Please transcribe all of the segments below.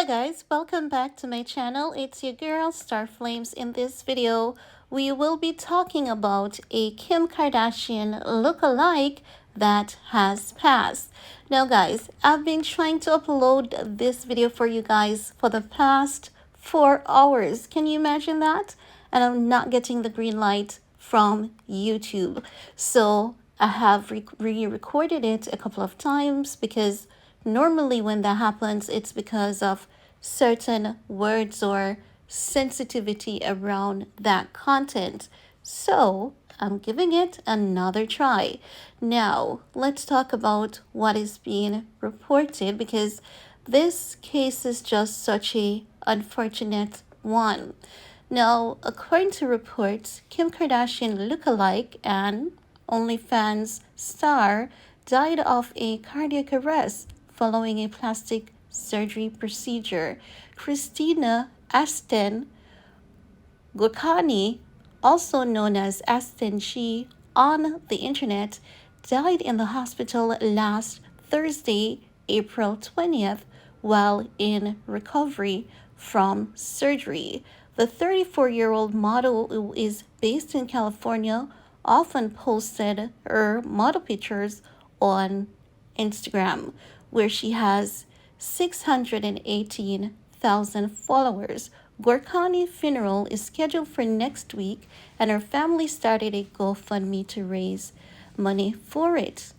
guys, welcome back to my channel. It's your girl Star Flames. In this video, we will be talking about a Kim Kardashian lookalike that has passed. Now guys, I've been trying to upload this video for you guys for the past 4 hours. Can you imagine that? And I'm not getting the green light from YouTube. So I have re-recorded it a couple of times because normally when that happens, it's because of certain words or sensitivity around that content. So I'm giving it another try. Now, let's talk about what is being reported because this case is just such a unfortunate one. Now, according to reports, Kim Kardashian lookalike and OnlyFans star died of a cardiac arrest following a plastic surgery procedure. Christina Ashton Gurkani, also known as Ashton G on the internet, died in the hospital last Thursday, April 20th, while in recovery from surgery. The 34-year-old model, who is based in California, often posted her model pictures on Instagram, where she has 618,000 followers. Gorkani's funeral is scheduled for next week, and her family started a GoFundMe to raise money for it.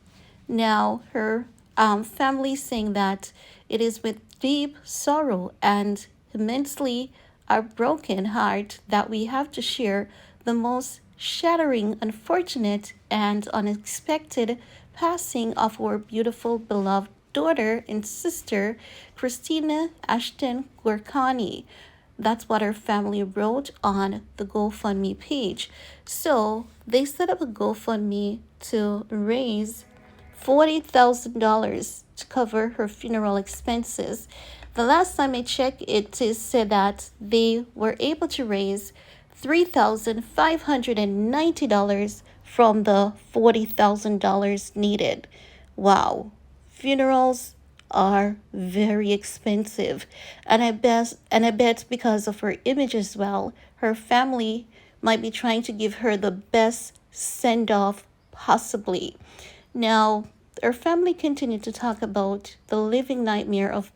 Now, her family saying that it is with deep sorrow and immensely a broken heart that we have to share the most shattering, unfortunate, and unexpected passing of our beautiful, beloved daughter and sister, Christina Ashton Gurkani. That's what her family wrote on the GoFundMe page. So they set up a GoFundMe to raise $40,000 to cover her funeral expenses. The last time I checked, it is said that they were able to raise $3,590 from the $40,000 needed. Wow, funerals are very expensive, and I bet because of her image as well, her family might be trying to give her the best send-off possibly. Now, her family continued to talk about the living nightmare of,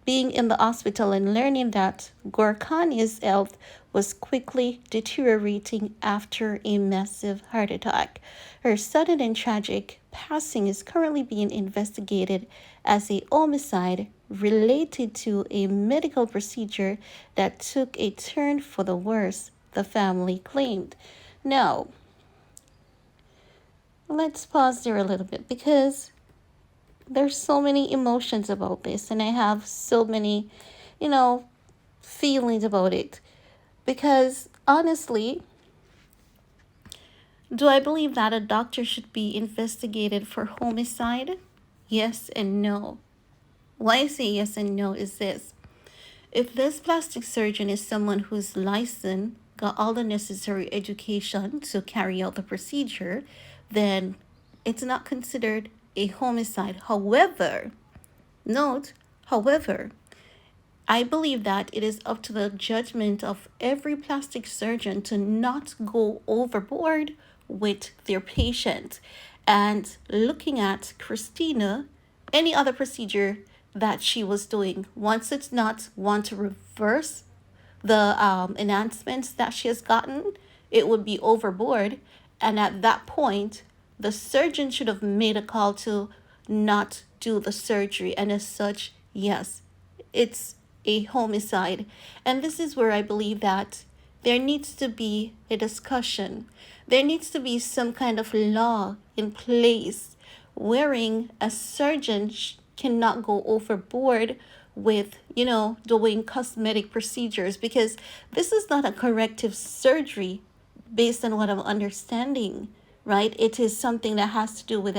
being in the hospital and learning that Gorkani's health was quickly deteriorating after a massive heart attack. Her sudden and tragic passing is currently being investigated as a homicide related to a medical procedure that took a turn for the worse, the family claimed. Now, let's pause there a little bit because there's so many emotions about this, and I have so many, feelings about it. Because honestly, do I believe that a doctor should be investigated for homicide? Yes and no. Why I say yes and no is this. If this plastic surgeon is someone who's licensed, got all the necessary education to carry out the procedure, then it's not considered a homicide. However, I believe that it is up to the judgment of every plastic surgeon to not go overboard with their patient. And looking at Christina, any other procedure that she was doing, once it's not want to reverse the enhancements that she has gotten, it would be overboard. And at that point, the surgeon should have made a call to not do the surgery. And as such, yes, it's a homicide. And this is where I believe that there needs to be a discussion. There needs to be some kind of law in place wherein a surgeon cannot go overboard with, doing cosmetic procedures, because this is not a corrective surgery based on what I'm understanding, right? It is something that has to do with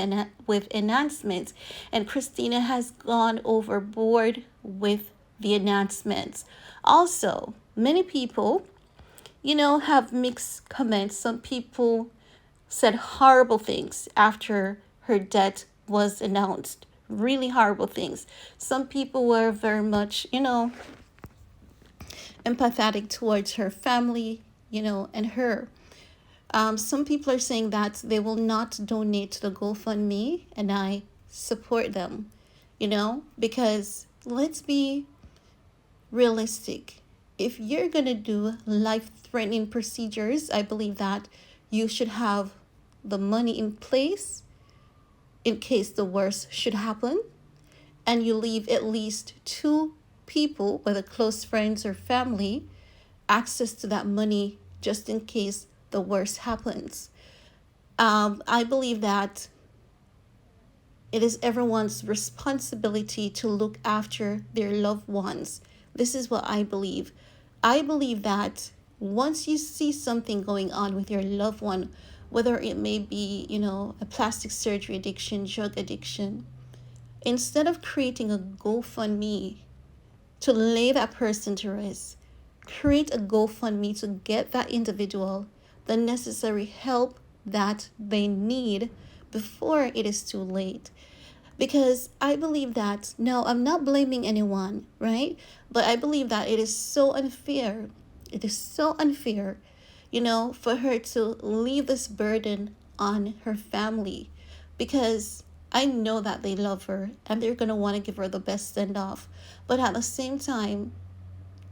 enhancements, and Christina has gone overboard with the enhancements. Also, many people, have mixed comments. Some people said horrible things after her death was announced, really horrible things. Some people were very much, empathetic towards her family, and her. Some people are saying that they will not donate to the GoFundMe, and I support them, because let's be realistic. If you're going to do life threatening procedures, I believe that you should have the money in place in case the worst should happen, and you leave at least two people, whether close friends or family, access to that money just in case the worst happens. I believe that it is everyone's responsibility to look after their loved ones. This is what I believe. I believe that once you see something going on with your loved one, whether it may be, a plastic surgery addiction, drug addiction, instead of creating a GoFundMe to lay that person to rest, create a GoFundMe to get that individual the necessary help that they need before it is too late. Because I believe that, no, I'm not blaming anyone, right? But I believe that it is so unfair. It is so unfair, for her to leave this burden on her family, because I know that they love her and they're going to want to give her the best send off. But at the same time,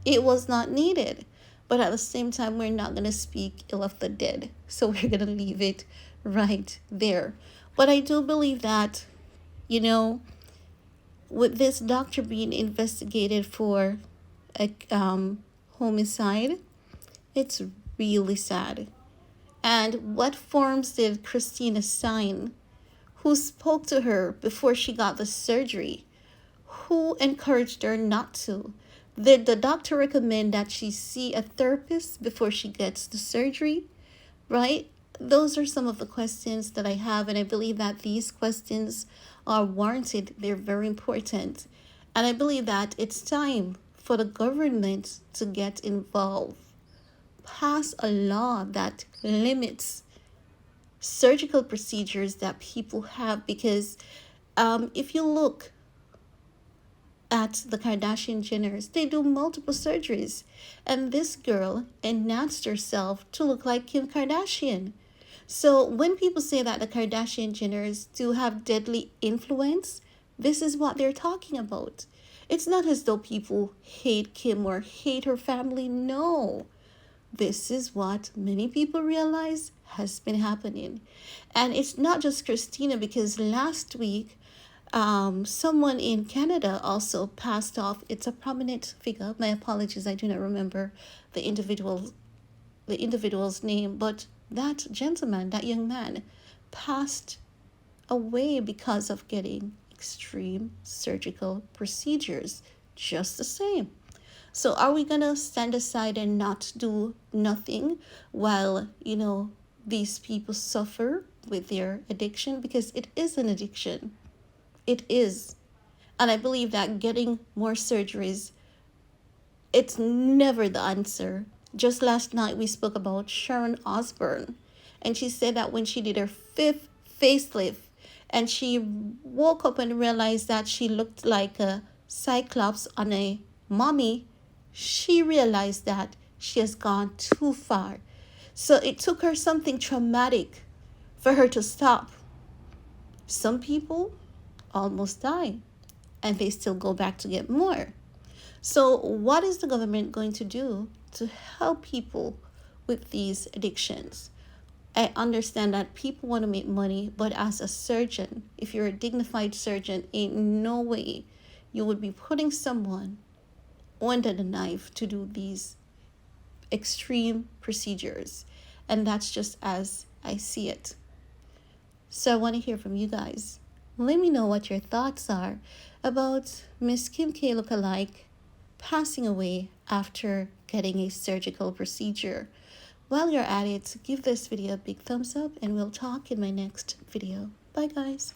it was not needed. But at the same time, we're not going to speak ill of the dead. So we're going to leave it right there. But I do believe that, with this doctor being investigated for a homicide, it's really sad. And what forms did Christina sign? Who spoke to her before she got the surgery? Who encouraged her not to? Did the doctor recommend that she see a therapist before she gets the surgery? Right? Those are some of the questions that I have, and I believe that these questions are warranted. They're very important. And I believe that it's time for the government to get involved. Pass a law that limits surgical procedures that people have, because if you look at the Kardashian Jenners, they do multiple surgeries, and this girl enhanced herself to look like Kim Kardashian. So when people say that the Kardashian Jenners do have deadly influence, this is what they're talking about. It's not as though people hate Kim or hate her family. No, this is what many people realize has been happening. And it's not just Christina, because last week, someone in Canada also passed off. It's a prominent figure. My apologies, I do not remember the individual's name, but that gentleman, that young man, passed away because of getting extreme surgical procedures. Just the same. So are we gonna stand aside and not do nothing while, these people suffer with their addiction? Because it is an addiction. It is. And I believe that getting more surgeries, it's never the answer. Just last night we spoke about Sharon Osbourne, and she said that when she did her 5th facelift and she woke up and realized that she looked like a cyclops on a mummy, she realized that she has gone too far. So it took her something traumatic for her to stop. Some people almost die and they still go back to get more. So what is the government going to do to help people with these addictions? I understand that people want to make money, but as a surgeon, if you're a dignified surgeon, in no way you would be putting someone under the knife to do these extreme procedures. And that's just as I see it. So I want to hear from you guys. Let me know what your thoughts are about Miss Kim K Lookalike passing away after getting a surgical procedure. While you're at it, give this video a big thumbs up and we'll talk in my next video. Bye guys.